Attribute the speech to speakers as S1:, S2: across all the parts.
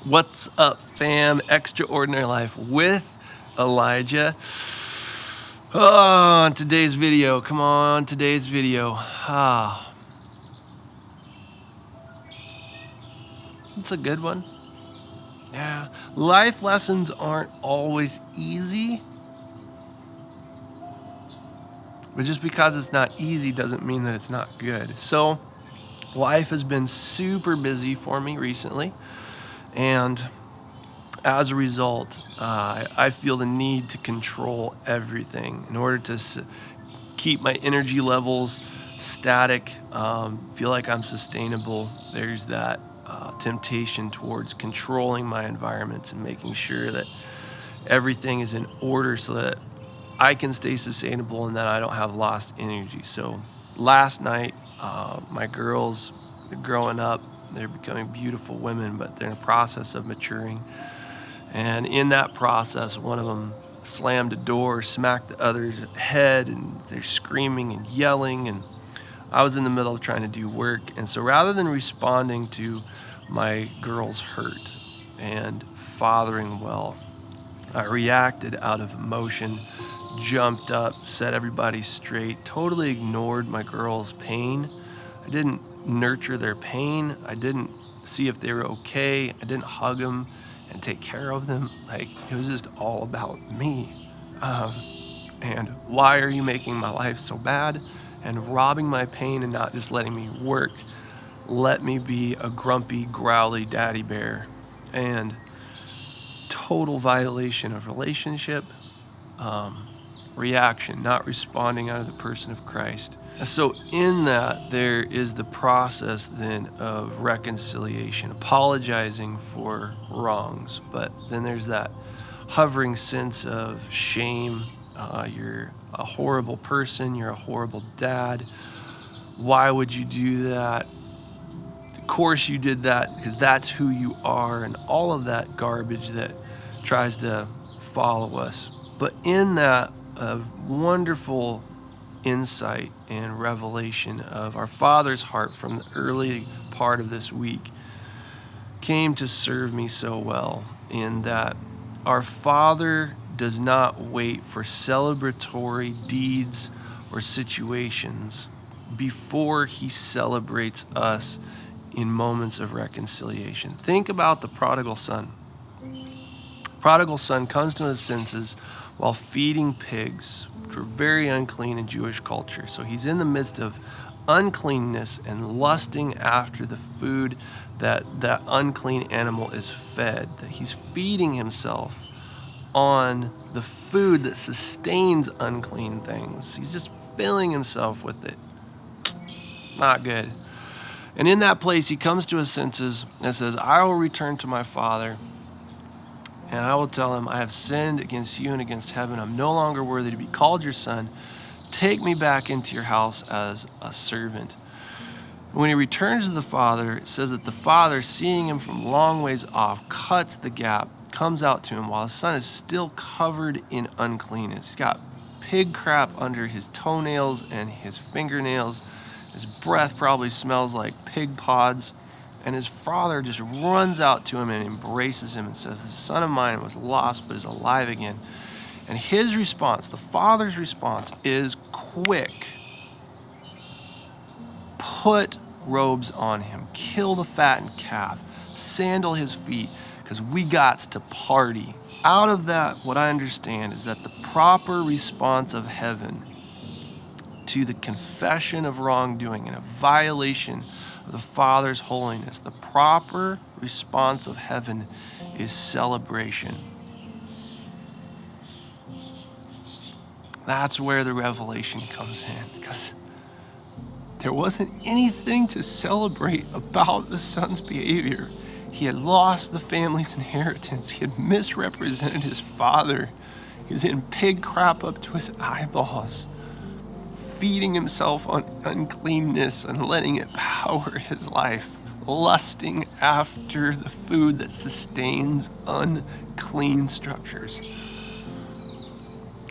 S1: What's up, fam? Extraordinary Life with Elijah. Oh, today's video. Come on, today's video. It's a good one. Yeah. Life lessons aren't always easy. But just because it's not easy doesn't mean that it's not good. So, life has been super busy for me recently. And as a result, I feel the need to control everything in order to keep my energy levels static, feel like I'm sustainable. There's that temptation towards controlling my environments and making sure that everything is in order so that I can stay sustainable and that I don't have lost energy. So last night, my girls, they're growing up, they're becoming beautiful women, but they're in a process of maturing. And in that process, one of them slammed a door, smacked the other's head, and they're screaming and yelling. And I was in the middle of trying to do work. And so rather than responding to my girl's hurt and fathering well, I reacted out of emotion, jumped up, set everybody straight, totally ignored my girl's pain. I didn't nurture their pain. I didn't see if they were okay. I didn't hug them and take care of them. Like, it was just all about me. And why are you making my life so bad and robbing my pain and not just letting me work? Let me be a grumpy, growly daddy bear. And total violation of relationship, reaction, not responding out of the person of Christ. And so in that, there is the process then of reconciliation, apologizing for wrongs. But then there's that hovering sense of shame. You're a horrible person. You're a horrible dad. Why would you do that? Of course you did that because that's who you are, and all of that garbage that tries to follow us. But in that, a wonderful insight and revelation of our Father's heart from the early part of this week came to serve me so well, in that our Father does not wait for celebratory deeds or situations before he celebrates us in moments of reconciliation. Think about the prodigal son. Prodigal son comes to his senses while feeding pigs, which were very unclean in Jewish culture. So he's in the midst of uncleanness and lusting after the food that unclean animal is fed, that he's feeding himself on the food that sustains unclean things. He's just filling himself with it. Not good. And in that place, he comes to his senses and says, I will return to my father, and I will tell him, I have sinned against you and against heaven. I'm no longer worthy to be called your son. Take me back into your house as a servant. When he returns to the father, it says that the father, seeing him from long ways off, cuts the gap, comes out to him while his son is still covered in uncleanness. He's got pig crap under his toenails and his fingernails. His breath probably smells like pig pods. And his father just runs out to him and embraces him and says, the son of mine was lost but is alive again. And his response, the father's response, is quick. Put robes on him, kill the fattened calf, sandal his feet, because we got to party. Out of that, what I understand is that the proper response of heaven to the confession of wrongdoing and a violation of the Father's holiness, the proper response of heaven is celebration. That's where the revelation comes in, because there wasn't anything to celebrate about the son's behavior. He had lost the family's inheritance. He had misrepresented his father. He was in pig crap up to his eyeballs, feeding himself on uncleanness and letting it power his life, lusting after the food that sustains unclean structures.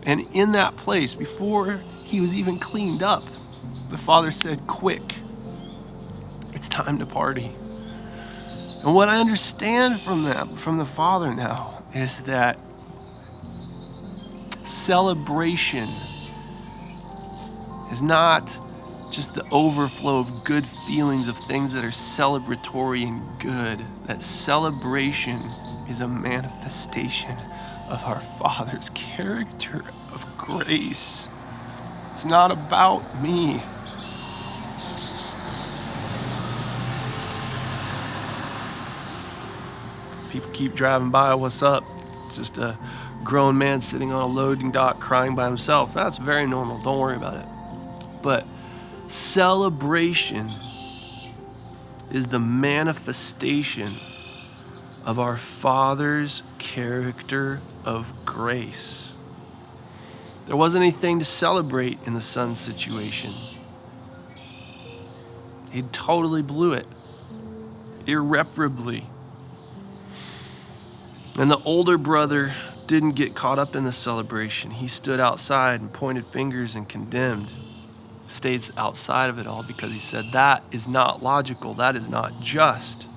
S1: And in that place, before he was even cleaned up, the father said, quick, it's time to party. And what I understand from them, from the Father now, is that celebration is not just the overflow of good feelings of things that are celebratory and good. That celebration is a manifestation of our Father's character of grace. It's not about me. People keep driving by, what's up? It's just a grown man sitting on a loading dock crying by himself. That's very normal, don't worry about it. But celebration is the manifestation of our Father's character of grace. There wasn't anything to celebrate in the son's situation. He totally blew it, irreparably. And the older brother didn't get caught up in the celebration. He stood outside and pointed fingers and condemned. Stayed outside of it all because he said, that is not logical. That is not just.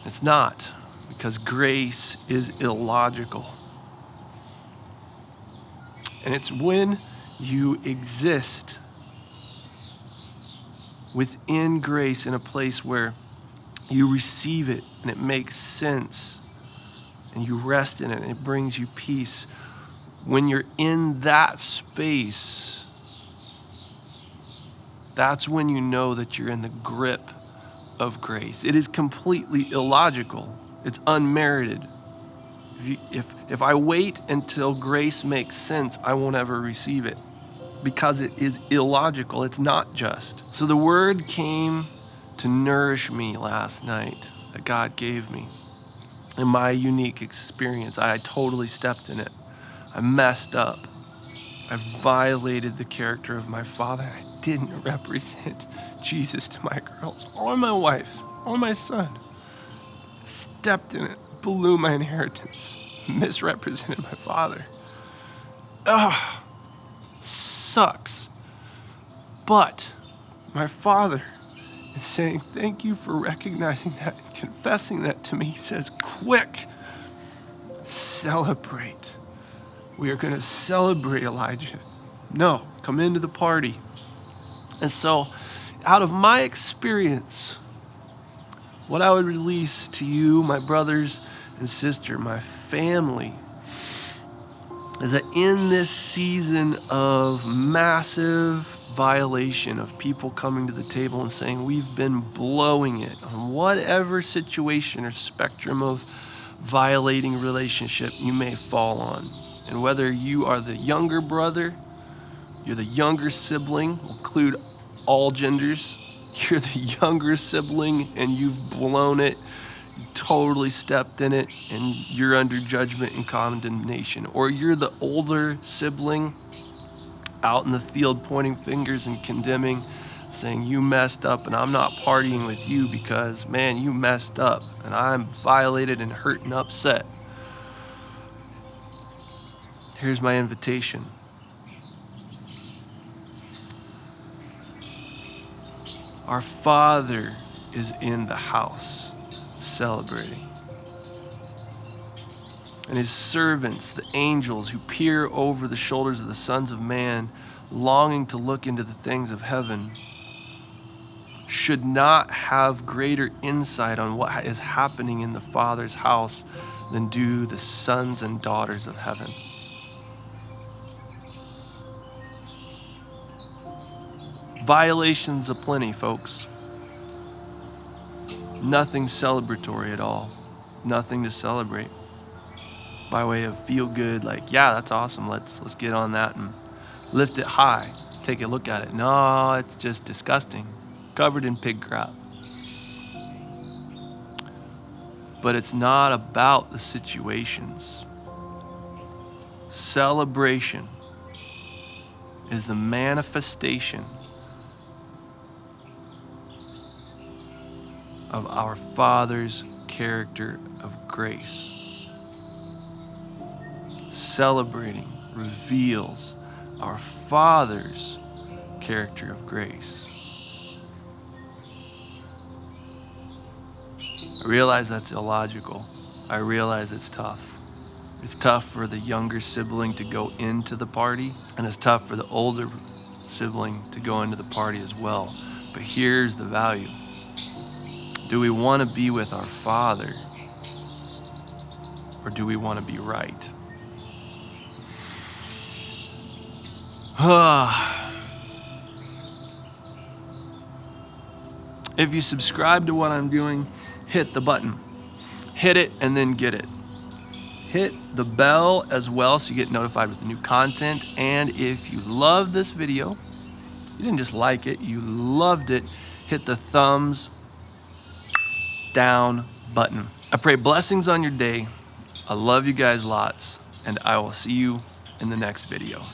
S1: It's not, because grace is illogical. And it's when you exist within grace in a place where you receive it and it makes sense and you rest in it and it brings you peace. When you're in that space, that's when you know that you're in the grip of grace. It is completely illogical. It's unmerited. If I wait until grace makes sense, I won't ever receive it because it is illogical. It's not just. So the word came to nourish me last night that God gave me. In my unique experience, I totally stepped in it. I messed up. I violated the character of my Father. I didn't represent Jesus to my girls or my wife or my son. Stepped in it, blew my inheritance, misrepresented my Father. Sucks. But my Father is saying, thank you for recognizing that and confessing that to me. He says, quick, celebrate. We are going to celebrate, Elijah. No, come into the party. And so, out of my experience, what I would release to you, my brothers and sister, my family, is that in this season of massive violation of people coming to the table and saying we've been blowing it on whatever situation or spectrum of violating relationship you may fall on, and whether you are the younger brother, you're the younger sibling, we'll include all genders, you're the younger sibling and you've blown it, you totally stepped in it and you're under judgment and condemnation, or you're the older sibling out in the field pointing fingers and condemning, saying you messed up and I'm not partying with you because, man, you messed up and I'm violated and hurt and upset. Here's my invitation. Our Father is in the house celebrating. And his servants, the angels who peer over the shoulders of the sons of man, longing to look into the things of heaven, should not have greater insight on what is happening in the Father's house than do the sons and daughters of heaven. Violations aplenty, folks. Nothing celebratory at all. Nothing to celebrate. By way of feel good, like, yeah, that's awesome. Let's get on that and lift it high. Take a look at it. No, it's just disgusting. Covered in pig crap. But it's not about the situations. Celebration is the manifestation of our Father's character of grace. Celebrating reveals our Father's character of grace. I realize that's illogical. I realize it's tough. It's tough for the younger sibling to go into the party, and it's tough for the older sibling to go into the party as well. But here's the value. Do we want to be with our Father, or do we want to be right? If you subscribe to what I'm doing, hit the button. Hit it and then get it. Hit the bell as well so you get notified with the new content. And if you love this video, you didn't just like it, you loved it, hit the thumbs down button. I pray blessings on your day. I love you guys lots, and I will see you in the next video.